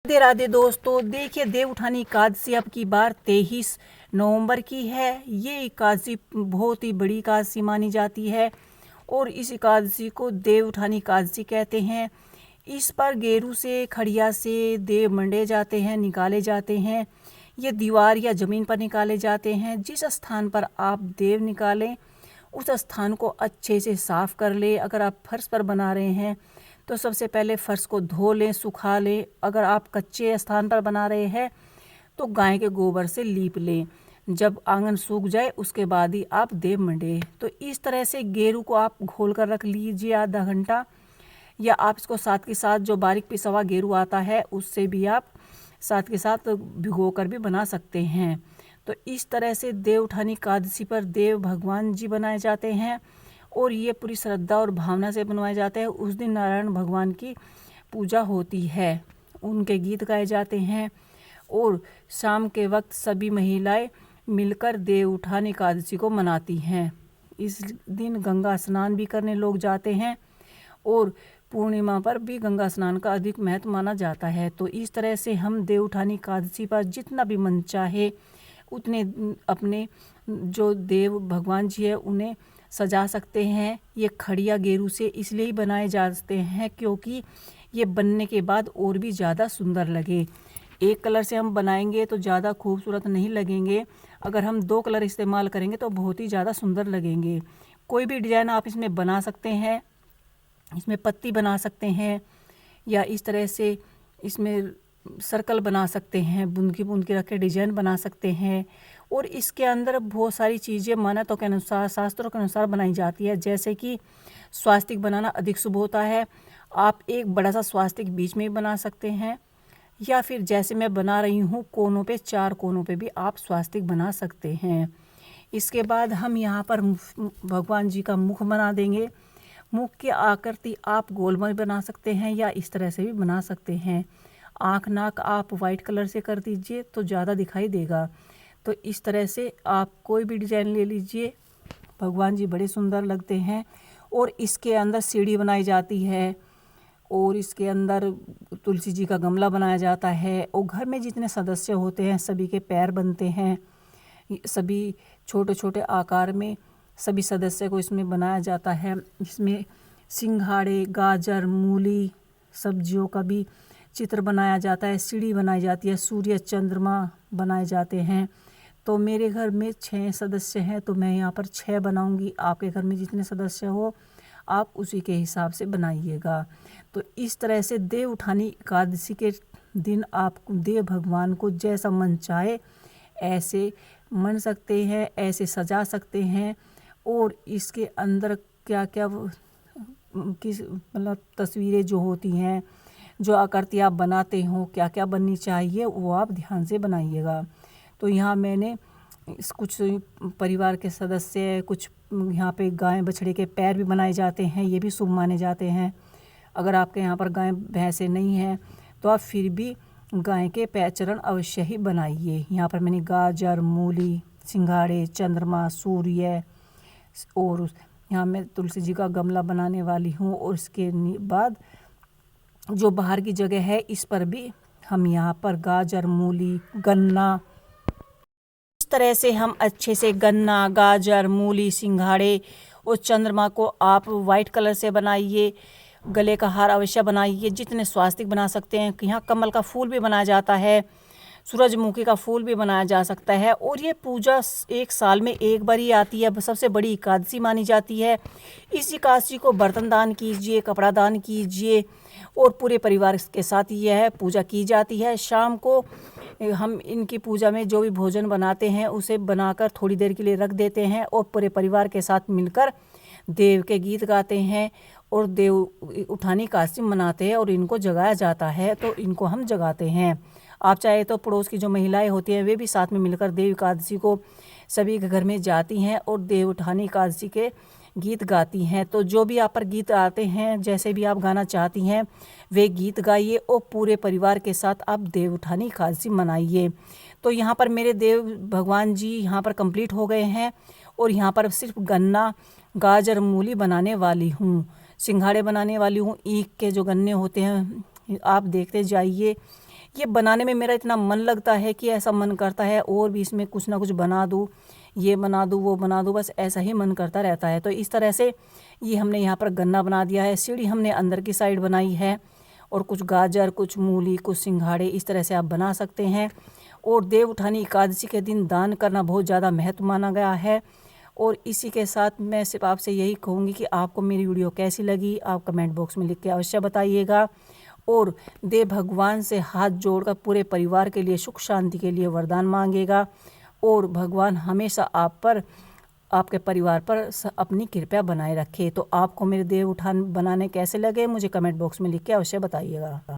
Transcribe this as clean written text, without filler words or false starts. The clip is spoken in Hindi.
राधे राधे दोस्तों, देखिए देवउठानी एकादशी अब की बार 23 नवंबर की है। ये एकादशी बहुत ही बड़ी एकादशी मानी जाती है और इस एकादशी को देवउठानी एकादशी कहते हैं। इस पर गेरू से खड़िया से देव मंडे जाते हैं, निकाले जाते हैं। ये दीवार या ज़मीन पर निकाले जाते हैं। जिस स्थान पर आप देव निकालें उस स्थान को अच्छे से साफ़ कर ले। अगर आप फर्श पर बना रहे हैं तो सबसे पहले फर्श को धो लें, सुखा लें। अगर आप कच्चे स्थान पर बना रहे हैं तो गाय के गोबर से लीप लें। जब आंगन सूख जाए उसके बाद ही आप देव मंडे। तो इस तरह से गेरू को आप घोल कर रख लीजिए आधा घंटा, या आप इसको साथ के साथ जो बारीक पिसा हुआ गेरू आता है उससे भी आप साथ के साथ भिगो कर भी बना सकते हैं। तो इस तरह से देवउठानी एकादशी पर देव भगवान जी बनाए जाते हैं और ये पूरी श्रद्धा और भावना से बनवाए जाते हैं। उस दिन नारायण भगवान की पूजा होती है, उनके गीत गाए जाते हैं और शाम के वक्त सभी महिलाएं मिलकर देवउठानी एकादशी को मनाती हैं। इस दिन गंगा स्नान भी करने लोग जाते हैं और पूर्णिमा पर भी गंगा स्नान का अधिक महत्व माना जाता है। तो इस तरह से हम देवउठानी एकादशी पर जितना भी मन चाहे उतने अपने जो देव भगवान जी है उन्हें सजा सकते हैं। ये खड़िया गेरू से इसलिए ही बनाए जाते हैं क्योंकि ये बनने के बाद और भी ज़्यादा सुंदर लगे। एक कलर से हम बनाएंगे तो ज़्यादा खूबसूरत नहीं लगेंगे, अगर हम 2 कलर इस्तेमाल करेंगे तो बहुत ही ज़्यादा सुंदर लगेंगे। कोई भी डिज़ाइन आप इसमें बना सकते हैं, इसमें पत्ती बना सकते हैं या इस तरह से इसमें सर्कल बना सकते हैं, बूंद की रख के डिजाइन बना सकते हैं। और इसके अंदर बहुत सारी चीज़ें मान्यताओं के अनुसार, शास्त्रों के अनुसार बनाई जाती है। जैसे कि स्वास्तिक बनाना अधिक शुभ होता है। आप एक बड़ा सा स्वास्तिक बीच में भी बना सकते हैं, या फिर जैसे मैं बना रही हूँ कोनों पे, 4 कोनों पे भी आप स्वास्तिक बना सकते हैं। इसके बाद हम यहाँ पर भगवान जी का मुख बना देंगे। मुख की आकृति आप गोल में बना सकते हैं या इस तरह से भी बना सकते हैं। आँख नाक आप वाइट कलर से कर दीजिए तो ज़्यादा दिखाई देगा। तो इस तरह से आप कोई भी डिज़ाइन ले लीजिए, भगवान जी बड़े सुंदर लगते हैं। और इसके अंदर सीढ़ी बनाई जाती है और इसके अंदर तुलसी जी का गमला बनाया जाता है और घर में जितने सदस्य होते हैं सभी के पैर बनते हैं। सभी छोटे छोटे आकार में सभी सदस्य को इसमें बनाया जाता है। इसमें सिंघाड़े, गाजर, मूली, सब्जियों का भी चित्र बनाया जाता है। सीढ़ी बनाई जाती है, सूर्य चंद्रमा बनाए जाते हैं। तो मेरे घर में 6 सदस्य हैं तो मैं यहाँ पर 6 बनाऊंगी। आपके घर में जितने सदस्य हो आप उसी के हिसाब से बनाइएगा। तो इस तरह से देवउठानी एकादशी के दिन आप देव भगवान को जैसा मन चाहे ऐसे मन सकते हैं, ऐसे सजा सकते हैं। और इसके अंदर क्या क्या किस मतलब तस्वीरें जो होती हैं, जो आकृति आप बनाते हो, क्या क्या बननी चाहिए वो आप ध्यान से बनाइएगा। तो यहाँ मैंने कुछ परिवार के सदस्य, कुछ यहाँ पे गाय बछड़े के पैर भी बनाए जाते हैं, ये भी शुभ माने जाते हैं। अगर आपके यहाँ पर गाय भैंसें नहीं हैं तो आप फिर भी गाय के पैर चरण अवश्य ही बनाइए। यहाँ पर मैंने गाजर, मूली, सिंघाड़े, चंद्रमा, सूर्य और यहाँ मैं तुलसी जी का गमला बनाने वाली हूँ। और इसके बाद जो बाहर की जगह है इस पर भी हम यहाँ पर गाजर, मूली, गन्ना, इस तरह से हम अच्छे से गन्ना, गाजर, मूली, सिंघाड़े और चंद्रमा को आप वाइट कलर से बनाइए। गले का हार अवश्य बनाइए, जितने स्वास्तिक बना सकते हैं। यहाँ कमल का फूल भी बनाया जाता है, सूरजमुखी का फूल भी बनाया जा सकता है। और ये पूजा 1 साल में एक बार ही आती है, सबसे बड़ी एकादशी मानी जाती है। इस एकादशी को बर्तन दान कीजिए, कपड़ा दान कीजिए और पूरे परिवार के साथ यह पूजा की जाती है। शाम को हम इनकी पूजा में जो भी भोजन बनाते हैं उसे बनाकर थोड़ी देर के लिए रख देते हैं और पूरे परिवार के साथ मिलकर देव के गीत गाते हैं और देव उठानी एकादशी मनाते हैं और इनको जगाया जाता है। तो इनको हम जगाते हैं। आप चाहे तो पड़ोस की जो महिलाएं होती हैं वे भी साथ में मिलकर देव एकादशी को सभी के घर में जाती हैं और देव उठानी एकादशी के गीत गाती हैं। तो जो भी आप पर गीत आते हैं, जैसे भी आप गाना चाहती हैं वे गीत गाइए और पूरे परिवार के साथ आप देव उठानी एकादशी मनाइए। तो यहाँ पर मेरे देव भगवान जी यहाँ पर कंप्लीट हो गए हैं और यहाँ पर सिर्फ गन्ना, गाजर, मूली बनाने वाली हूँ, सिंघाड़े बनाने वाली हूँ। ईख के जो गन्ने होते हैं आप देखते जाइए, ये बनाने में मेरा इतना मन लगता है कि ऐसा मन करता है और भी इसमें कुछ ना कुछ बना दूँ, ये बना दूँ, वो बना दूँ, बस ऐसा ही मन करता रहता है। तो इस तरह से ये हमने यहाँ पर गन्ना बना दिया है, सीढ़ी हमने अंदर की साइड बनाई है, और कुछ गाजर, कुछ मूली, कुछ सिंघाड़े, इस तरह से आप बना सकते हैं। और देव उठानी एकादशी के दिन दान करना बहुत ज़्यादा महत्व माना गया है। और इसी के साथ मैं सिर्फ आपसे यही कहूँगी कि आपको मेरी वीडियो कैसी लगी, आप कमेंट बॉक्स में लिख के अवश्य बताइएगा। और देव भगवान से हाथ जोड़कर पूरे परिवार के लिए सुख शांति के लिए वरदान मांगेगा, और भगवान हमेशा आप पर, आपके परिवार पर अपनी कृपा बनाए रखे। तो आपको मेरे देव उठान बनाने कैसे लगे, मुझे कमेंट बॉक्स में लिख के अवश्य बताइएगा।